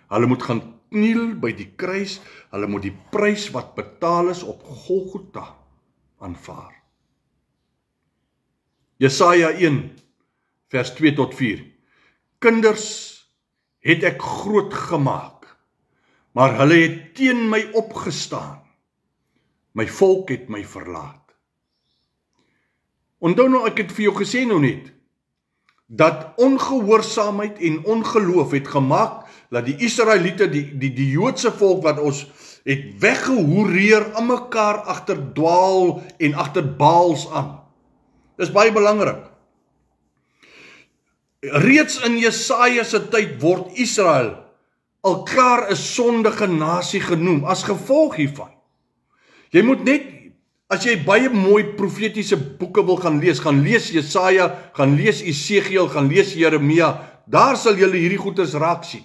Hulle moet gaan kniel by die kruis, hulle moet die prys wat betaal is op Golgotha aanvaar. Jesaja 1, vers 2 tot 4. Kinders het ek groot gemaak, maar hulle het teen my opgestaan. My volk het my verlaat. Onthou nou, ek het vir jou gesê nou net, dat ongehoorsaamheid en ongeloof het gemaak, dat die Israeliete, die Joodse volk wat ons het weggehoereer aan mekaar agter dwaal en agter Baals aan. Dis baie belangrik. Reeds in Jesaja se tyd word Israel al klaar 'n sondige nasie genoem, as gevolg hiervan. Jy moet net, as jy baie mooi profetiese boeke wil gaan lees Jesaja, gaan lees Esegiel, gaan lees Jeremia, daar sal jy hierdie goeders raak sien.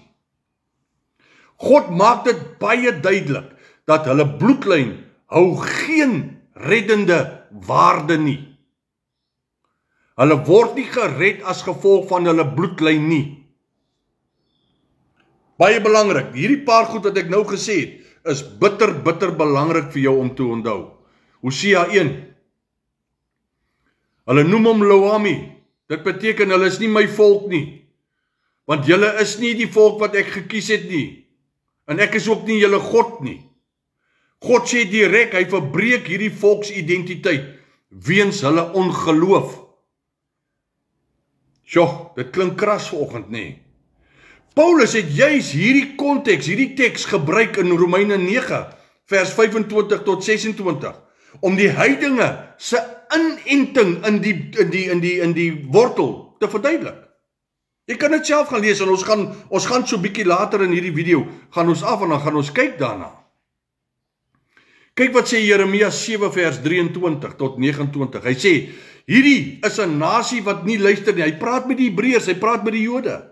God maak dit baie duidelik, dat hulle bloedlyn hou geen reddende waarde nie. Hulle word nie gered as gevolg van hulle bloedlyn nie. Baie belangrik, hierdie paar goed wat ek nou gesê het, is bitter belangrik vir jou om te onthou. Hosea 1. Hulle noem hom Lo-ammi. Dit beteken hulle is nie my volk nie. Want julle is nie die volk wat ek gekies het nie. En ek is ook nie julle God nie. God sê direk, hy verbreek hierdie volksidentiteit weens hulle ongeloof. Sjoe, dit klink kras vanoggend, nee. Paulus het juis hierdie konteks, hierdie teks gebruik in Romeine 9, vers 25 tot 26, om die heidinge se inenting in die wortel te verduidelik. Jy kan dit self gaan lees en ons gaan so bietjie later in hierdie video gaan ons af en dan gaan ons kyk daarna. Kyk wat sê Jeremia 7 vers 23 tot 29. Hy sê, hierdie is 'n nasie wat nie luister nie. Hy praat met die Hebreërs, hy praat met die Jode.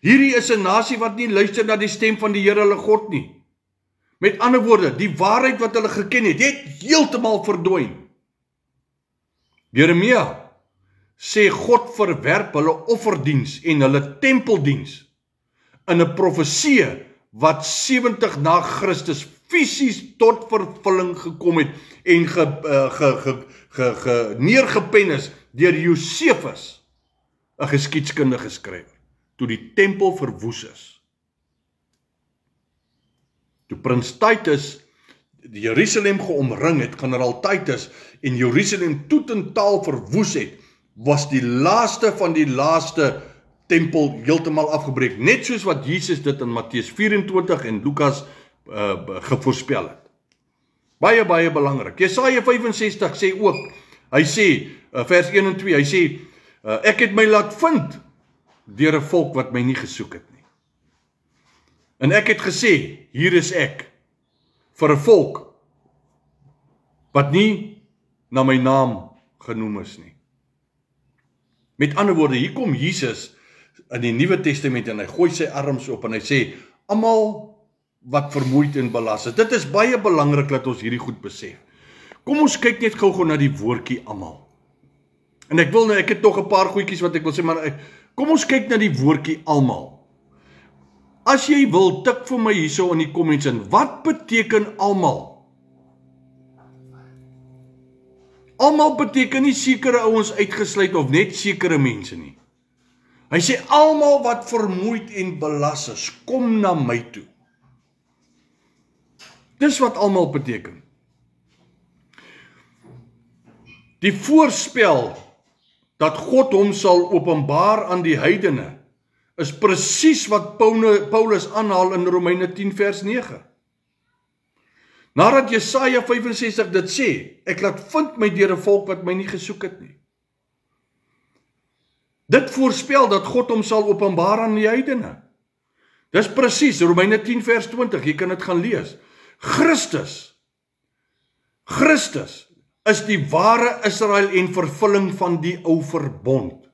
Hierdie is 'n nasie wat nie luister na die stem van die Here hulle God nie. Met ander woorde, die waarheid wat hulle geken het heeltemal verdwyn. Jeremia sê God verwerp hulle offerdiens en hulle tempeldiens in 'n profesie wat 70 na Christus fisies tot vervulling gekom het en neergepen is deur Josefus, 'n geskiedkundige skrywer, toe die tempel verwoes is. Toe prins Titus die Jerusalem geomring het, generaal Titus, en Jerusalem totaal verwoes het, was die laaste van die laaste tempel heeltemal afgebreek, net soos wat Jesus dit in Matteus 24 en Lukas gevoorspel het. Baie belangrik. Jesaja 65 sê ook, hy sê, vers 1 en 2, hy sê, ek het my laat vind deur 'n volk wat my nie gesoek het nie. En ek het gesê, hier is ek, vir 'n volk wat nie na my naam genoem is nie. Met ander woorde, hier kom Jesus in die Nuwe Testament en hy gooi sy arms op en hy sê, almal wat vermoeid en belas is. Dit is baie belangrik dat ons hierdie goed besef. Kom ons kyk net gou na die woordjie almal. En ek het nog 'n paar goedjies wat ek wil sê, maar kom ons kyk na die woordjie almal. As jy wil, tik vir my hierso in die comments in, wat beteken almal? Almal beteken nie sekere ouens uitgesluit of net sekere mense nie. Hy sê almal wat vermoeid en belas is, kom na my toe. Dis wat almal beteken. Die voorspel dat God hom sal openbaar aan die heidene is presies wat Paulus aanhaal in Romeine 10 vers 9. Nadat Jesaja 65 dit sê, ek laat vind my deur 'n volk wat my nie gesoek het nie. Dit voorspel dat God hom sal openbaar aan die heidene. Dis presies Romeine 10 vers 20, jy kan dit gaan lees. Christus is die ware Israel en vervulling van die ou verbond.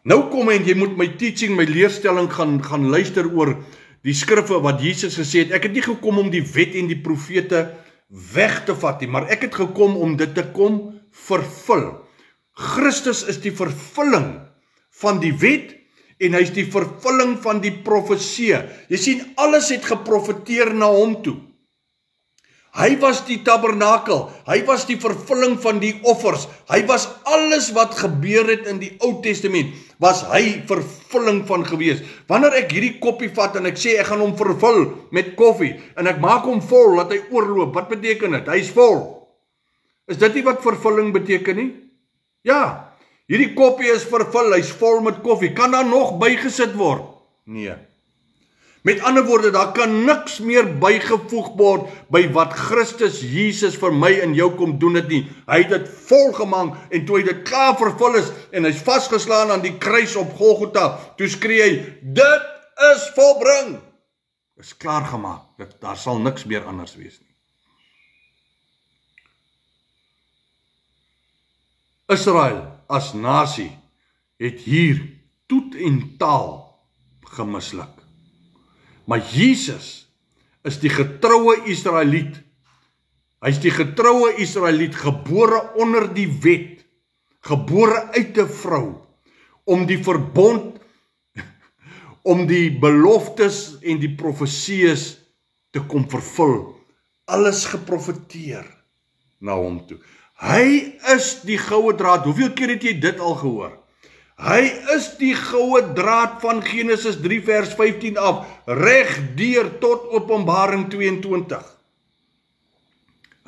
Nou kom en jy moet my teaching, my leerstelling gaan luister oor die skrifte wat Jesus gesê het. Ek het nie gekom om die wet en die profete weg te vat nie, maar ek het gekom om dit te kom vervul. Christus is die vervulling van die wet en hy is die vervulling van die profesie. Jy sien, alles het geprofeteer na hom toe. Hy was die tabernakel, hy was die vervulling van die offers, hy was alles wat gebeur het in die Ou Testament, was hy vervulling van gewees. Wanneer ek hierdie koppie vat en ek sê ek gaan hom vervul met koffie, en ek maak hom vol, laat hy oorloop, wat beteken dit? Hy is vol. Is dit nie wat vervulling beteken nie? Ja, hierdie koppie is vervul, hy is vol met koffie, kan daar nog bygesit word? Nee. Met ander woorde, daar kan niks meer bygevoeg word by wat Christus Jesus vir my en jou kom doen het nie. Hy het dit volgemaak en toe hy dit klaar vervul is en hy's vasgeslaan aan die kruis op Golgotha, toe skree hy, dit is volbring. Is klaar gemaak. Daar sal niks meer anders wees nie. Israel as nasie het hier toet en taal gemisluk. Maar Jesus is die getroue Israeliet. Hy is die getroue Israeliet, gebore onder die wet, gebore uit 'n vrou, om die verbond, om die beloftes en die profesieës te kom vervul. Alles geprofeteer na hom toe. Hy is die goue draad. Hoeveel keer het jy dit al gehoor? Hy is die goue draad van Genesis 3 vers 15 af, regdeur tot Openbaring 22.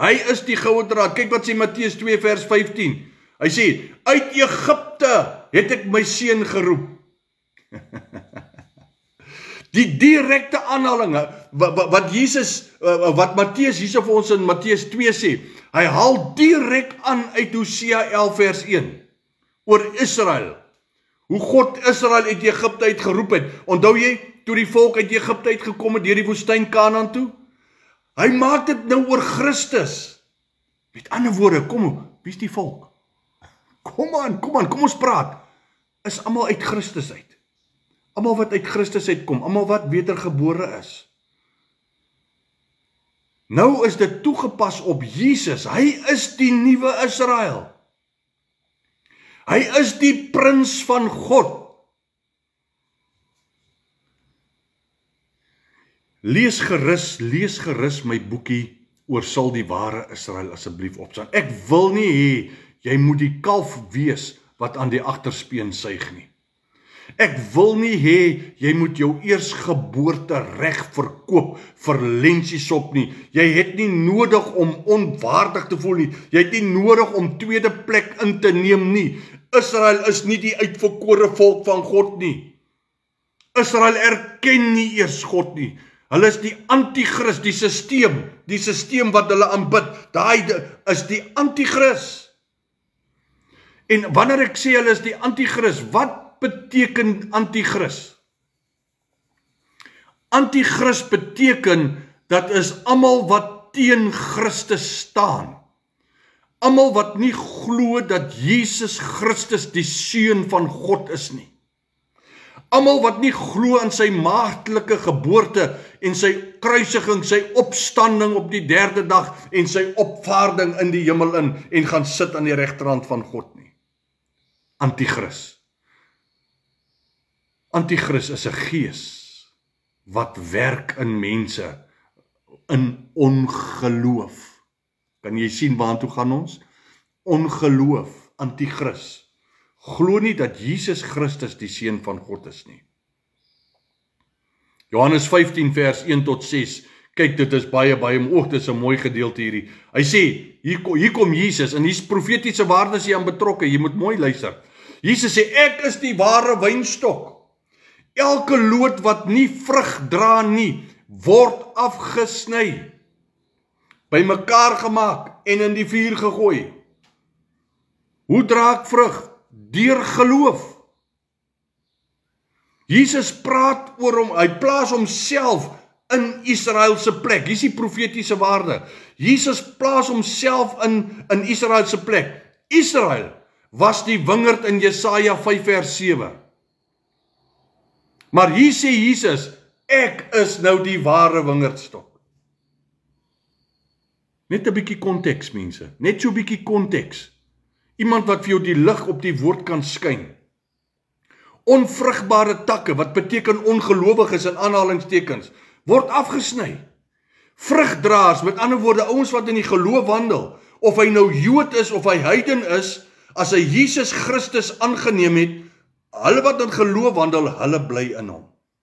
Hy is die goue draad. Kyk wat sê Matteus 2 vers 15. Hy sê, uit Egipte het ek my seun geroep. Die direkte aanhaling, wat Matteus hierso vir ons in Matteus 2 sê, hy haal direk aan uit Hosea 11 vers 1, oor Israel. Hoe God Israel uit Egipte uit geroep het. Onthou jy, toe die volk uit Egipte uit gekom het, deur die woestyn Kanaan toe? Hy maak dit nou oor Christus. Met ander woorde, wie is die volk? Kom ons praat. Is almal uit Christus uit. Almal wat uit Christus uitkom, almal wat wedergebore is. Nou is dit toegepas op Jesus. Hy is die nuwe Israel. Hy is die prins van God. Lees gerus my boekie oor sal die ware Israel asseblief opstaan. Ek wil nie hê jy moet die kalf wees wat aan die agterspeen suig nie. Ek wil nie hê jy moet jou eersgeboorte reg verkoop vir lensiesop nie. Jy het nie nodig om onwaardig te voel nie. Jy het nie nodig om tweede plek in te neem nie. Israel is nie die uitverkore volk van God nie. Israel erken nie eers God nie. Hulle is die antichrist, die sisteem wat hulle aanbid. Daai is die antichrist. En wanneer ek sê hulle is die antichrist, wat beteken antichrist? Antichrist beteken dat is almal wat teen Christus staan. Almal wat nie glo dat Jesus Christus die seun van God is nie. Almal wat nie glo in sy maagdelike geboorte en sy kruisiging, sy opstanding op die 3de dag en sy opvaarding in die hemel in en gaan sit aan die regterhand van God nie. Antichrist. Antichrist is 'n gees wat werk in mense in ongeloof. Kan jy sien waartoe gaan ons? Ongeloof, antichrist. Glo nie dat Jesus Christus die seun van God is nie. Johannes 15 vers 1 tot 6. Kyk, dit is baie dit is 'n mooi gedeelte hierdie. Hy sê, hier kom Jesus en hier's profetiese waardes hier aan betrokke. Jy moet mooi luister. Jesus sê, ek is die ware wynstok. Elke loot wat nie vrug dra nie, word afgesny, bymekaar gemaak en in die vuur gegooi. Hoe dra ek vrug? Deur geloof. Jesus praat oor hom, hy plaas homself in Israel se plek. Hier is die profetiese waarde. Jesus plaas homself in Israel se plek. Israel was die wingerd in Jesaja 5 vers 7. Maar hier sê Jesus, ek is nou die ware wingerdstok. Net 'n bietjie konteks, mense. Net so 'n bietjie konteks. Iemand wat vir jou die lig op die woord kan skyn. Onvrugbare takke, wat beteken ongelowiges in aanhalingstekens, word afgesny. Vrugdraers, met ander woorde, ouens wat in die geloof wandel, of hy nou Jood is of hy heiden is, as hy Jesus Christus aangeneem het, hulle wat in geloof wandel, hulle bly in hom.